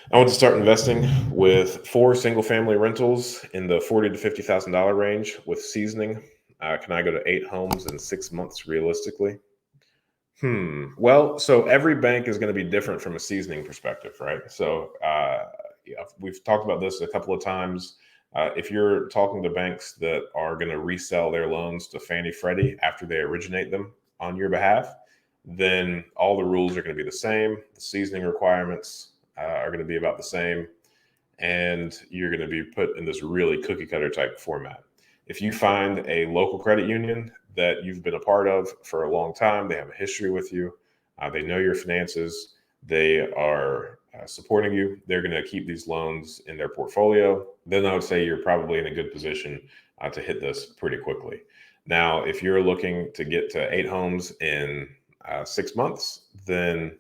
I want to start investing with four single family rentals in the $40,000 to $50,000 range with seasoning. Can I go to 8 homes in 6 months realistically? Well, so every bank is going to be different from a seasoning perspective, right? Yeah, we've talked about this a couple of times. If you're talking to banks that are going to resell their loans to Fannie Freddie after they originate them on your behalf, then all the rules are going to be the same. The seasoning requirements are going to be about the same, and you're going to be put in this really cookie cutter type format. If you find a local credit union that you've been a part of for a long time, they have a history with you, they know your finances, they are supporting you, they're going to keep these loans in their portfolio, then I would say you're probably in a good position to hit this pretty quickly. Now, if you're looking to get to 8 homes in 6 months, then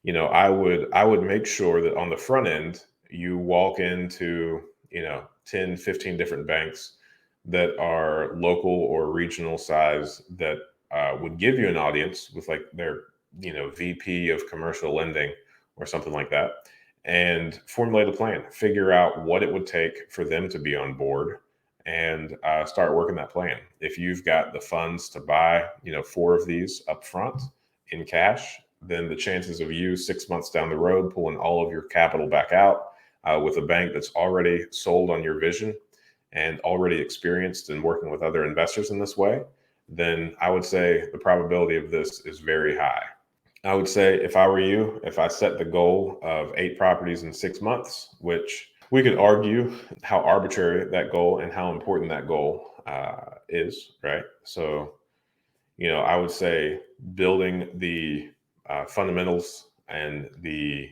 I would make sure that on the front end you walk into 10, 15 different banks that are local or regional size that would give you an audience with like their VP of commercial lending or something like that, and formulate a plan, figure out what it would take for them to be on board, and start working that plan. If you've got the funds to buy four of these up front in cash, then the chances of you 6 months down the road pulling all of your capital back out with a bank that's already sold on your vision and already experienced in working with other investors in this way, then I would say the probability of this is very high. I would say if I were you, if I set the goal of 8 properties in 6 months, which we could argue how arbitrary that goal and how important that goal is, right? I would say building the fundamentals and the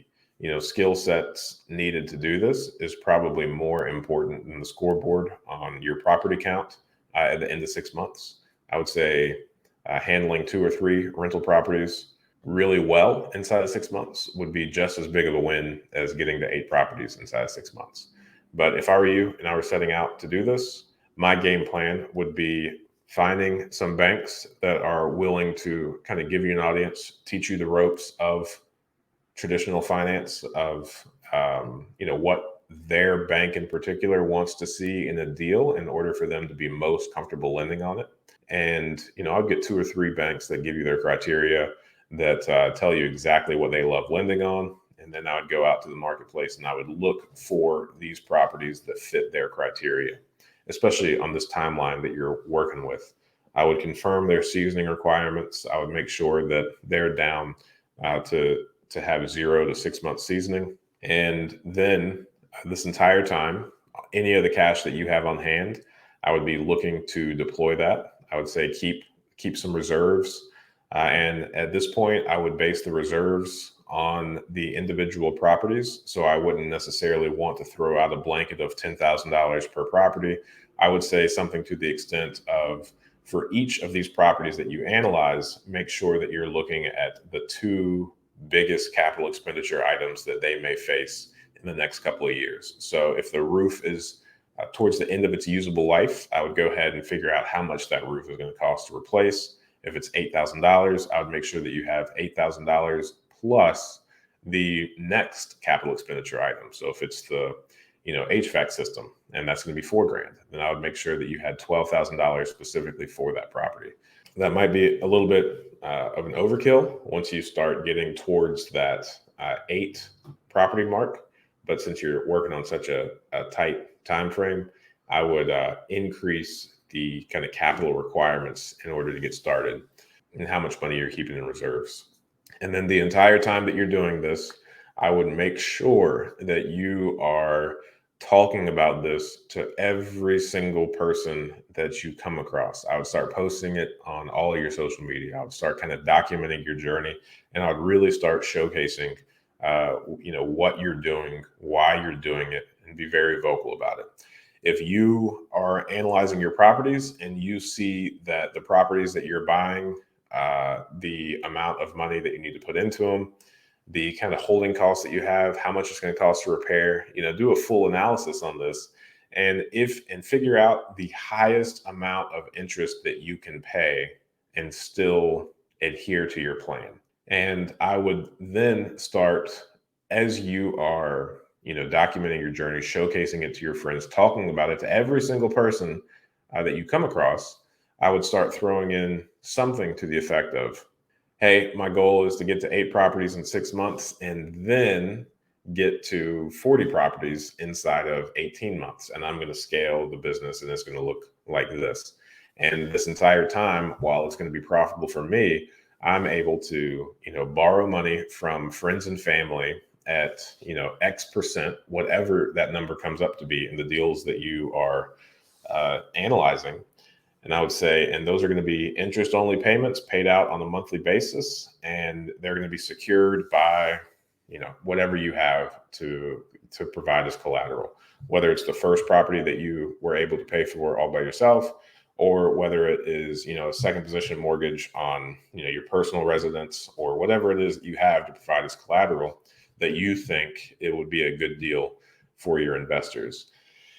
skill sets needed to do this is probably more important than the scoreboard on your property count at the end of 6 months. I would say handling 2 or 3 rental properties really well inside of 6 months would be just as big of a win as getting to 8 properties inside of 6 months. But if I were you and I were setting out to do this, my game plan would be finding some banks that are willing to kind of give you an audience, teach you the ropes of traditional finance, of what their bank in particular wants to see in a deal in order for them to be most comfortable lending on it. And I'll get 2 or 3 banks that give you their criteria, that tell you exactly what they love lending on, and then I would go out to the marketplace and I would look for these properties that fit their criteria, especially on this timeline that you're working with. I would confirm their seasoning requirements. I would make sure that they're down to have 0 to 6 month seasoning, and then this entire time, any of the cash that you have on hand, I would be looking to deploy that. I would say keep some reserves, and at this point, I would base the reserves on the individual properties. So I wouldn't necessarily want to throw out a blanket of $10,000 per property. I would say something to the extent of, for each of these properties that you analyze, make sure that you're looking at the two biggest capital expenditure items that they may face in the next couple of years. So if the roof is towards the end of its usable life, I would go ahead and figure out how much that roof is going to cost to replace. If it's $8,000, I would make sure that you have $8,000 plus the next capital expenditure item. So if it's the HVAC system, and that's going to be $4,000, then I would make sure that you had $12,000 specifically for that property. That might be a little bit of an overkill once you start getting towards that 8 property mark. But since you're working on such a tight time frame, I would increase the kind of capital requirements in order to get started and how much money you're keeping in reserves. And then the entire time that you're doing this, I would make sure that you are talking about this to every single person that you come across. I would start posting it on all of your social media. I would start kind of documenting your journey, and I would really start showcasing, what you're doing, why you're doing it, and be very vocal about it. If you are analyzing your properties and you see that the properties that you're buying, the amount of money that you need to put into them, the kind of holding costs that you have, how much it's going to cost to repair, do a full analysis on this, and figure out the highest amount of interest that you can pay and still adhere to your plan. And I would then start, as you are documenting your journey, showcasing it to your friends, talking about it to every single person that you come across, I would start throwing in something to the effect of, hey, my goal is to get to 8 properties in 6 months and then get to 40 properties inside of 18 months. And I'm going to scale the business and it's going to look like this. And this entire time, while it's going to be profitable for me, I'm able to, borrow money from friends and family at, X%, whatever that number comes up to be in the deals that you are analyzing. And I would say, and those are going to be interest only payments paid out on a monthly basis. And they're going to be secured by, whatever you have to provide as collateral, whether it's the first property that you were able to pay for all by yourself, or whether it is, a second position mortgage on, your personal residence, or whatever it is that you have to provide as collateral that you think it would be a good deal for your investors.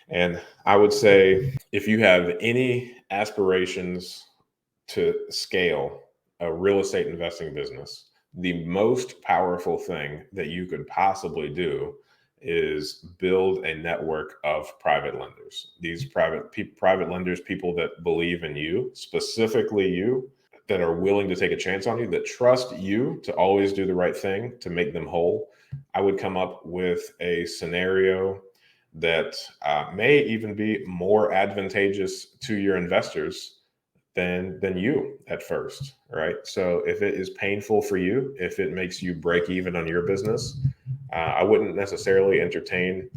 And I would say, if you have any aspirations to scale a real estate investing business, the most powerful thing that you could possibly do is build a network of private lenders. These private lenders, people that believe in you, specifically you, that are willing to take a chance on you, that trust you to always do the right thing to make them whole. I would come up with a scenario that may even be more advantageous to your investors than you at first, right? So if it is painful for you, if it makes you break even on your business, I wouldn't necessarily entertain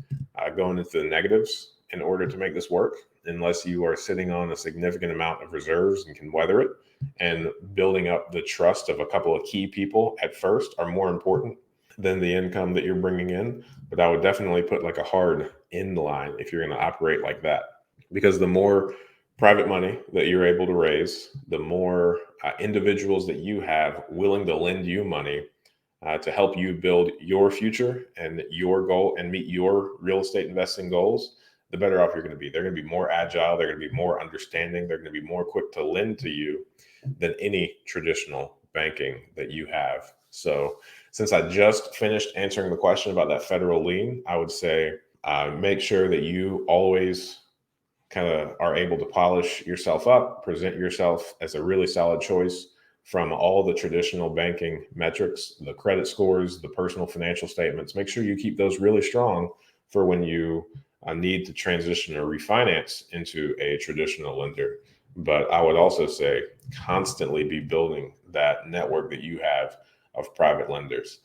going into the negatives in order to make this work, unless you are sitting on a significant amount of reserves and can weather it. And building up the trust of a couple of key people at first are more important than the income that you're bringing in. But I would definitely put like a hard end line if you're going to operate like that, because the more private money that you're able to raise, the more individuals that you have willing to lend you money to help you build your future and your goal and meet your real estate investing goals, the better off you're going to be. They're going to be more agile. They're going to be more understanding. They're going to be more quick to lend to you than any traditional banking that you have. So since I just finished answering the question about that federal lien, I would say make sure that you always kind of are able to polish yourself up, present yourself as a really solid choice from all the traditional banking metrics, the credit scores, the personal financial statements. Make sure you keep those really strong for when you need to transition or refinance into a traditional lender. But I would also say constantly be building that network that you have of private lenders.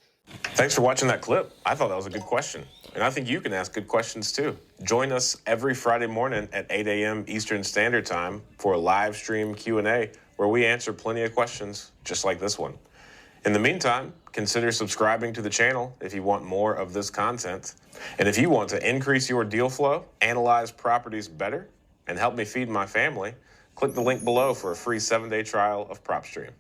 Thanks for watching that clip. I thought that was a good question. And I think you can ask good questions too. Join us every Friday morning at 8 a.m. Eastern Standard Time for a live stream Q&A where we answer plenty of questions just like this one. In the meantime, consider subscribing to the channel if you want more of this content. And if you want to increase your deal flow, analyze properties better, and help me feed my family, click the link below for a free 7-day trial of PropStream.